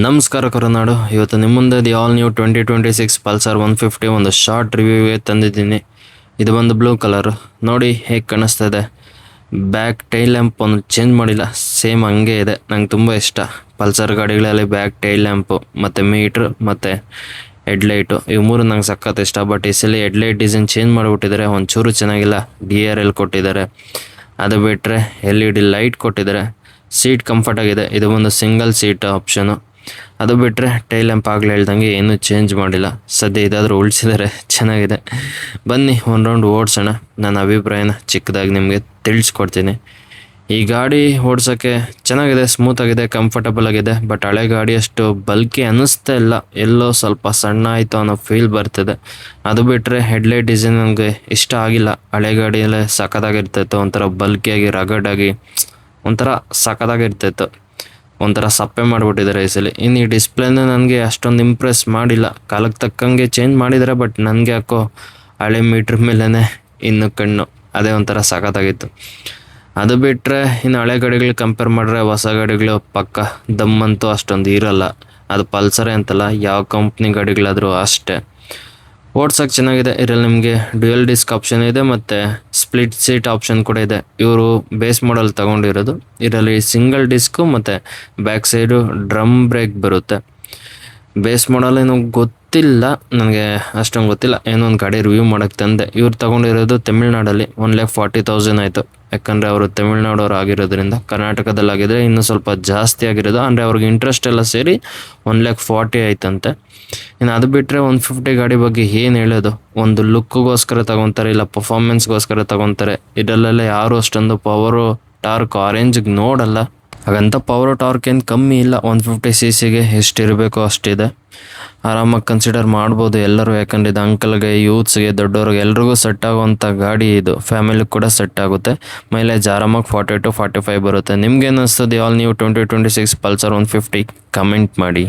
ನಮಸ್ಕಾರ ಕರುನಾಡು. ಇವತ್ತು ನಿಮ್ಮ ಮುಂದೆ ದಿ ಆಲ್ ನ್ಯೂ 2026 ಪಲ್ಸರ್ 150 ಒಂದು ಶಾರ್ಟ್ ರಿವ್ಯೂವೇ ತಂದಿದ್ದೀನಿ. ಇದು ಬಂದು ಬ್ಲೂ ಕಲರ್. ನೋಡಿ ಹೇಗೆ ಕಾಣಿಸ್ತಾ ಇದೆ. ಬ್ಯಾಕ್ ಟೈಲ್ ಲ್ಯಾಂಪ್ ಒಂದು ಚೇಂಜ್ ಮಾಡಿಲ್ಲ, ಸೇಮ್ ಹಂಗೆ ಇದೆ. ನಂಗೆ ತುಂಬ ಇಷ್ಟ ಪಲ್ಸರ್ ಗಾಡಿಗಳಲ್ಲಿ ಬ್ಯಾಕ್ ಟೈಲ್ ಲ್ಯಾಂಪು ಮತ್ತು ಮೀಟ್ರ್ ಮತ್ತು ಹೆಡ್ಲೈಟು, ಇವು ಮೂರು ನಂಗೆ ಸಖತ್ ಇಷ್ಟ. ಬಟ್ ಈ ಸಲ ಹೆಡ್ಲೈಟ್ ಡಿಸೈನ್ ಚೇಂಜ್ ಮಾಡಿಬಿಟ್ಟಿದ್ದಾರೆ, ಒಂಚೂರು ಚೆನ್ನಾಗಿಲ್ಲ. DRL ಕೊಟ್ಟಿದ್ದಾರೆ. ಅದು ಬಿಟ್ಟರೆ LED ಲೈಟ್ ಕೊಟ್ಟಿದ್ದಾರೆ. ಸೀಟ್ ಕಂಫರ್ಟ್ ಆಗಿದೆ. ಇದು ಒಂದು ಸಿಂಗಲ್ ಸೀಟ್ ಆಪ್ಷನು. ಅದು ಬಿಟ್ಟರೆ ಟೈಲ್ ಲ್ಯಾಂಪ್ ಆಗಲೇ ಹೇಳ್ದಂಗೆ ಏನೂ ಚೇಂಜ್ ಮಾಡಿಲ್ಲ. ಸದ್ಯ ಇದಾದರೂ ಉಳಿಸಿದ್ದಾರೆ, ಚೆನ್ನಾಗಿದೆ. ಬನ್ನಿ ಒಂದು ರೌಂಡ್ ಓಡಿಸೋಣ. ನನ್ನ ಅಭಿಪ್ರಾಯನ ಚಿಕ್ಕದಾಗಿ ನಿಮಗೆ ತಿಳಿಸ್ಕೊಡ್ತೀನಿ. ಈ ಗಾಡಿ ಓಡ್ಸೋಕ್ಕೆ ಚೆನ್ನಾಗಿದೆ, ಸ್ಮೂತಾಗಿದೆ, ಕಂಫರ್ಟಬಲ್ ಆಗಿದೆ. ಬಟ್ ಹಳೆ ಗಾಡಿ ಅಷ್ಟು ಬಲ್ಕಿ ಅನ್ನಿಸ್ತಾ ಇಲ್ಲ, ಎಲ್ಲೋ ಸ್ವಲ್ಪ ಸಣ್ಣ ಆಯಿತು ಅನ್ನೋ ಫೀಲ್ ಬರ್ತಿದೆ. ಅದು ಬಿಟ್ಟರೆ ಹೆಡ್ಲೈಟ್ ಡಿಸೈನ್ ನನಗೆ ಇಷ್ಟ ಆಗಿಲ್ಲ. ಹಳೆ ಗಾಡಿಯಲ್ಲೇ ಸಖತ್ತಾಗಿರ್ತಾಯಿತ್ತು, ಒಂಥರ ಬಲ್ಕಿಯಾಗಿ ರಗಡಾಗಿ ಒಂಥರ ಸಖತ್ತಾಗಿರ್ತಾಯಿತ್ತು. ಒಂಥರ ಸಪ್ಪೆ ಮಾಡಿಬಿಟ್ಟಿದ್ದಾರೆ ಈ ಸಲ. ಇನ್ನು ಈ ಡಿಸ್ಪ್ಲೇನ ನನಗೆ ಅಷ್ಟೊಂದು ಇಂಪ್ರೆಸ್ ಮಾಡಿಲ್ಲ. ಕಾಲಕ್ಕೆ ತಕ್ಕಂಗೆ ಚೇಂಜ್ ಮಾಡಿದ್ದಾರೆ, ಬಟ್ ನನಗೆ ಯಾಕೋ ಹಳೆ ಮೀಟ್ರ್ ಮೇಲೇ ಇನ್ನು ಕಣ್ಣು, ಅದೇ ಒಂಥರ ಸಖತ್ತಾಗಿತ್ತು. ಅದು ಬಿಟ್ಟರೆ ಇನ್ನು ಹಳೆ ಗಾಡಿಗಳು ಕಂಪೇರ್ ಮಾಡಿದ್ರೆ ಹೊಸ ಗಾಡಿಗಳು ಪಕ್ಕ ದಮ್ಮಂತೂ ಅಷ್ಟೊಂದು ಇರಲ್ಲ. ಅದು ಪಲ್ಸರೇ ಅಂತಲ್ಲ, ಯಾವ ಕಂಪ್ನಿ ಗಾಡಿಗಳಾದರೂ ಅಷ್ಟೇ. ಓಡ್ಸೋಕ್ಕೆ ಚೆನ್ನಾಗಿದೆ. ಇದರಲ್ಲಿ ನಿಮಗೆ ಡ್ಯುಯಲ್ ಡಿಸ್ಕ್ ಆಪ್ಷನ್ ಇದೆ ಮತ್ತು ಸ್ಪ್ಲಿಟ್ ಸೀಟ್ ಆಪ್ಷನ್ ಕೂಡ ಇದೆ. ಇವರು ಬೇಸ್ ಮಾಡಲ್ ತೊಗೊಂಡಿರೋದು. ಇದರಲ್ಲಿ ಸಿಂಗಲ್ ಡಿಸ್ಕು ಮತ್ತು ಬ್ಯಾಕ್ ಸೈಡು ಡ್ರಮ್ ಬ್ರೇಕ್ ಬರುತ್ತೆ. ಬೇಸ್ ಮಾಡಲ್ ಏನೋ ಗೊತ್ತಿಲ್ಲ ನನಗೆ, ಅಷ್ಟೊಂದು ಗೊತ್ತಿಲ್ಲ. ಏನೋ ಒಂದು ಗಾಡಿ ರಿವ್ಯೂ ಮಾಡೋಕ್ಕೆ ತಂದೆ. ಇವ್ರು ತೊಗೊಂಡಿರೋದು ತಮಿಳ್ನಾಡಲ್ಲಿ. 1,40,000 ಆಯಿತು. ಯಾಕಂದರೆ ಅವರು ತಮಿಳ್ನಾಡವ್ರು ಆಗಿರೋದ್ರಿಂದ. ಕರ್ನಾಟಕದಲ್ಲಾಗಿದ್ದರೆ ಇನ್ನೂ ಸ್ವಲ್ಪ ಜಾಸ್ತಿ ಆಗಿರೋದು. ಅಂದರೆ ಅವ್ರಿಗೆ ಇಂಟ್ರೆಸ್ಟ್ ಎಲ್ಲ ಸೇರಿ 1,40,000 ಆಯ್ತಂತೆ. ಇನ್ನು ಅದು ಬಿಟ್ಟರೆ 150 ಗಾಡಿ ಬಗ್ಗೆ ಏನು ಹೇಳೋದು. ಒಂದು ಲುಕ್ಗೋಸ್ಕರ ತೊಗೊತಾರೆ, ಇಲ್ಲ ಪರ್ಫಾರ್ಮೆನ್ಸ್ಗೋಸ್ಕರ ತೊಗೊತಾರೆ. ಇದರಲ್ಲೆಲ್ಲ ಯಾರು ಅಷ್ಟೊಂದು ಪವರು ಟಾರ್ಕ್ ಆರೆಂಜಿಗೆ ನೋಡಲ್ಲ. ಹಾಗಂತ ಪವರ್ ಟಾರ್ಕ್ ಏನು ಕಮ್ಮಿ ಇಲ್ಲ. 150cc ಎಷ್ಟಿರಬೇಕೋ ಅಷ್ಟಿದೆ. ಆರಾಮಾಗಿ ಕನ್ಸಿಡರ್ ಮಾಡ್ಬೋದು ಎಲ್ಲರೂ. ಯಾಕಂದರೆ ಇದು ಅಂಕಲ್ಗೆ, ಯೂತ್ಸ್ಗೆ, ದೊಡ್ಡವ್ರಿಗೆ ಎಲ್ರಿಗೂ ಸೆಟ್ ಆಗುವಂಥ ಗಾಡಿ ಇದು. ಫ್ಯಾಮಿಲಿಗೆ ಕೂಡ ಸೆಟ್ ಆಗುತ್ತೆ. ಮೈಲೇಜ್ ಆರಾಮಾಗಿ 40 to 45 ಬರುತ್ತೆ. ನಿಮ್ಗೇನು ಅನಿಸ್ತದೆ ಆಲ್ ನ್ಯೂ 2026 ಪಲ್ಸರ್ 150? ಕಮೆಂಟ್ ಮಾಡಿ.